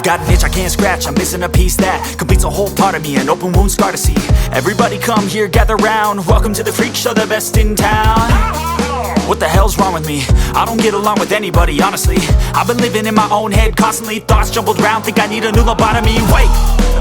I've got an itch I can't scratch, I'm missing a piece that completes a whole part of me, an open wound scar to see. Everybody come here, gather round, welcome to the freak show, the best in town. What the hell's wrong with me? I don't get along with anybody, honestly. I've been living in my own head constantly, thoughts jumbled around, think I need a new lobotomy. Wait,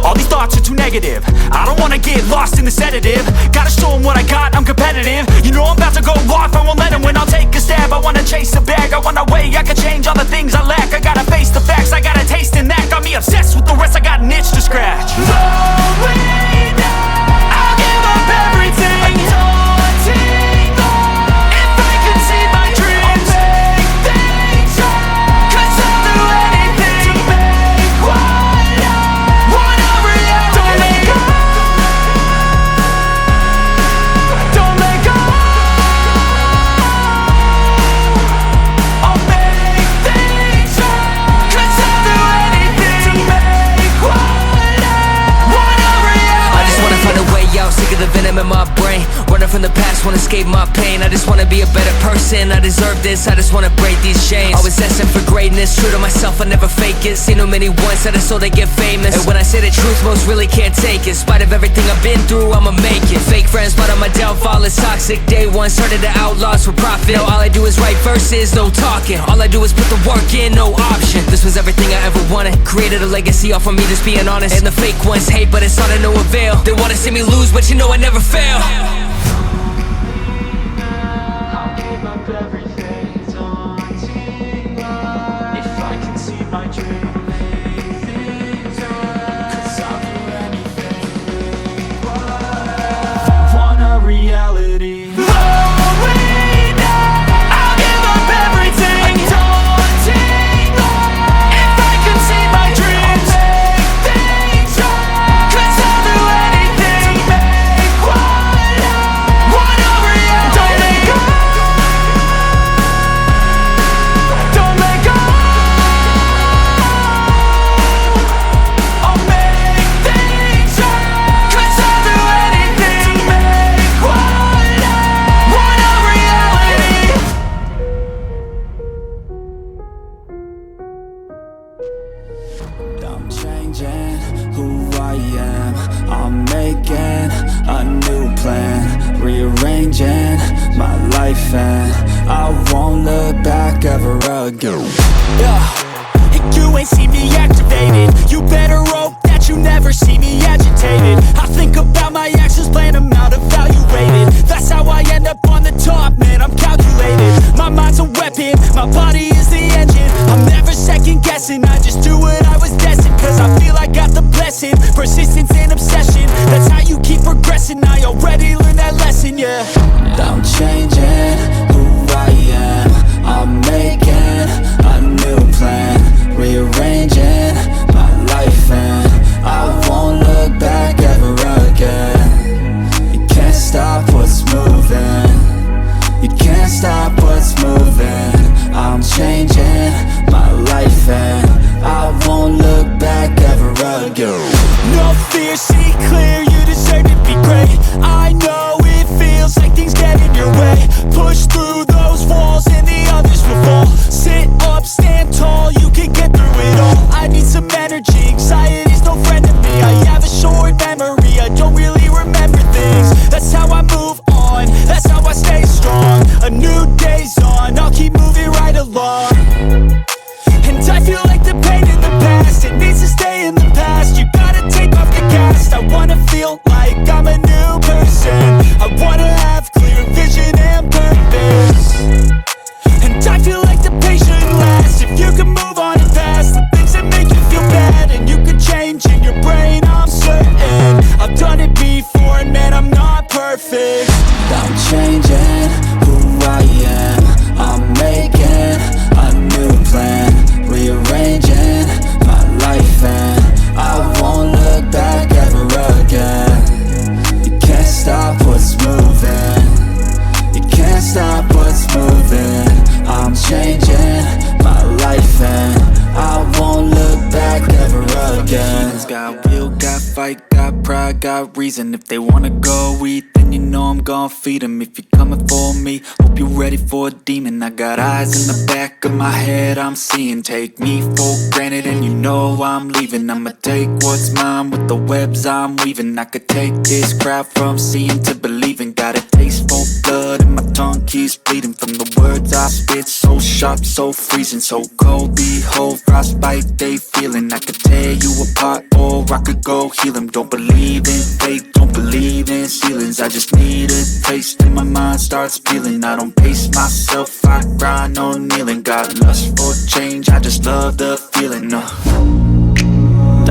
all these thoughts are too negative, I don't wanna get lost in the sedative. Gotta show them what I got, I'm competitive. You know I'm about to go off, I won't let them win. I'll take a stab, I wanna chase a bag, I wanna weigh, I can change all the things I lack. I gotta face the facts, I got a taste in that. Got me obsessed with the rest, I got an itch to scratch. Lonely now, I'll give up everything. Daunting thought, if I could see my dreams, I'll make things right. 'Cause I'll do anything to make what I want a reality. Don't let go. I'll make things right. 'Cause I'll do anything to make what I want a reality. I just wanna find a way out, sick of the venom in my brain. Running from the past, wanna escape my pain. I just wanna be a better person, I deserve this. I just wanna break these chains. Always asking for greatness, true to myself, I never fake it. Seen too many once that I so they get famous. And when I say the truth, most really can't take it. In spite of everything I've been through, I'ma make it. Fake friends, but on my downfall is toxic. Day one, started to outlaws for profit. Now all I do is write verses, no talking. All I do is put the work in, no option. This was everything I ever wanted. Created a legacy off of me, just being honest. And the fake ones hate, but it's all to no avail. They wanna see me lose, but you know I never fail. I'll give up everything, daunting life. If I can see my dream, make things right. 'Cause I'll do anything to make what I want a reality. Lonely now, I'll give up everything. Daunting life. If I can see my dreams, I'll make things right. 'Cause I'll do anything to make what I want a reality. Don't let go. Don't let go. I'll make things right. 'Cause I'll do anything to make what I want a reality. I'm changing who I am, I'm making a new plan, rearranging my life and I won't look back ever again. Yeah, and you ain't see me activated, you better hope that you never see me agitated. I think about my actions, plan them out, evaluated. That's how I end up on the top, man, I'm calculated. My mind's a weapon, my body is the engine. I'm never second guessing, I just do what I was destined. 'Cause I feel I got the blessing, persistence and obsession. That's how you keep progressing, I already learned that lesson, yeah. I'm changing who I am, I'm making a new plan, rearranging my life and I won't look back ever again. You can't stop what's moving, you can't stop what's moving. I'm changing my life and I won't look back ever again. No fear, see clear, you deserve to be great. I know it feels like things get in your way. Push through those walls and the others will fall. Sit up, stand tall, you can get through it all. I need some energy, anxiety's no friend to me. I have a short memory, I don't really remember things. That's how I move on, that's how I stay strong. A new day's on, I'll keep moving right along. And I feel like the pain in the past, it needs to stay in the past. You gotta take off the cast, I wanna feel like I'm a new person. I wanna have clear vision and purpose. And I feel like the pain shouldn't last. If you can move on and past the things that make you feel bad, and you could change in your brain, I'm certain. I've done it before and man, I'm not perfect. I'm changing who I am, I'm making a new plan, rearranging my life and I won't look back ever again. You can't stop what's moving, you can't stop what's moving. I'm changing my life and I won't look back ever again. Got will, got fight, got pride, pride, got reason. If they wanna go eat, then you know I'm gon' feed them. If you're coming for me, hope you're ready for a demon. I got eyes in the back of my head, I'm seeing. Take me for granted and you know I'm leaving. I'ma take what's mine with the webs I'm weaving. I could take this crowd from seeing to believing. Got a taste for blood and my tongue keeps bleeding from the words I spit. So sharp, so freezing, so cold. Behold, frostbite they feeling. I could tear you apart or I could go heal them. Don't believe in fate, don't believe in ceilings. I just need a taste and my mind starts peeling. I don't pace myself, I grind on kneeling. Got lust for change, I just love the feeling.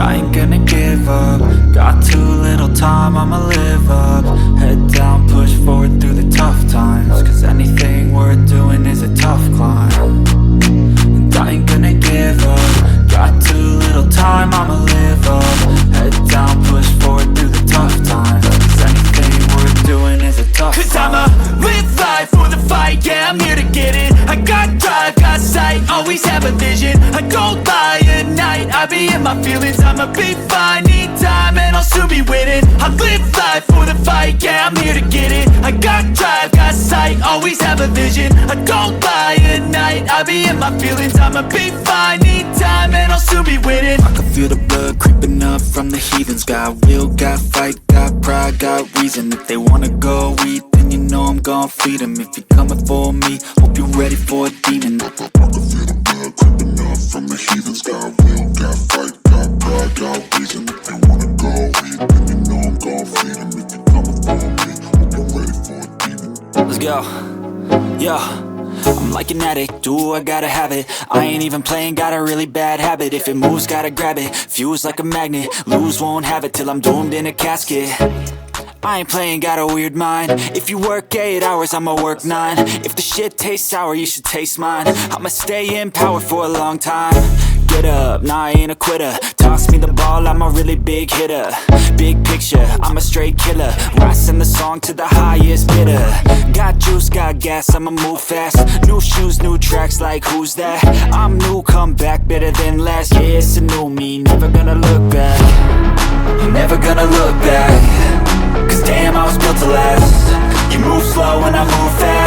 I ain't gonna give up. Got too little time, I'ma live up. Head down, push forward through the tough times. Cause anything worth doing is a tough climb. And I ain't gonna give up. Got too little time, I'ma live up. Head down, push forward through the tough times. Cause anything worth doing is a tough climb. Cause I'ma live life for the fight, yeah, I'm here to get it. I got drive, got sight, always have a vision. I don't lie at night, I be in my feelings. I'ma be fine, need time and I'll soon be winning. I live life for the fight, yeah, I'm here to get it. I got drive, got sight, always have a vision. I don't lie at night, I be in my feelings. I'ma be fine, need time and I'll soon be winning. I can feel the blood creeping up from the heathens. Got will, got fight, got pride, got reason. If they wanna go eat, then you know I'm gon' feed them. If you're coming for me, hope you're ready for a demon. I can feel the blood creeping up from the heathens. Got will, got fight, got pride, got reason. If they wanna go eat, then you know I'm gon' feed them. If you're coming for me, hope you're ready for a demon. Let's go, yeah. I'm like an addict, do I gotta have it. I ain't even playing, got a really bad habit. If it moves, gotta grab it, fuse like a magnet. Lose, won't have it till I'm doomed in a casket. I ain't playing, got a weird mind. If you work 8 hours, I'ma work 9. If the shit tastes sour, you should taste mine. I'ma stay in power for a long time. Get up, nah, I ain't a quitter. Toss me the ball, I'm a really big hitter. Big picture, I'm a straight killer. I send the song to the highest bidder. Got juice, got gas, I'ma move fast. New shoes, new tracks, like who's that? I'm new, come back, better than last. Yeah, it's a new me, never gonna look back. Never gonna look back. Cause damn, I was built to last. You move slow and I move fast.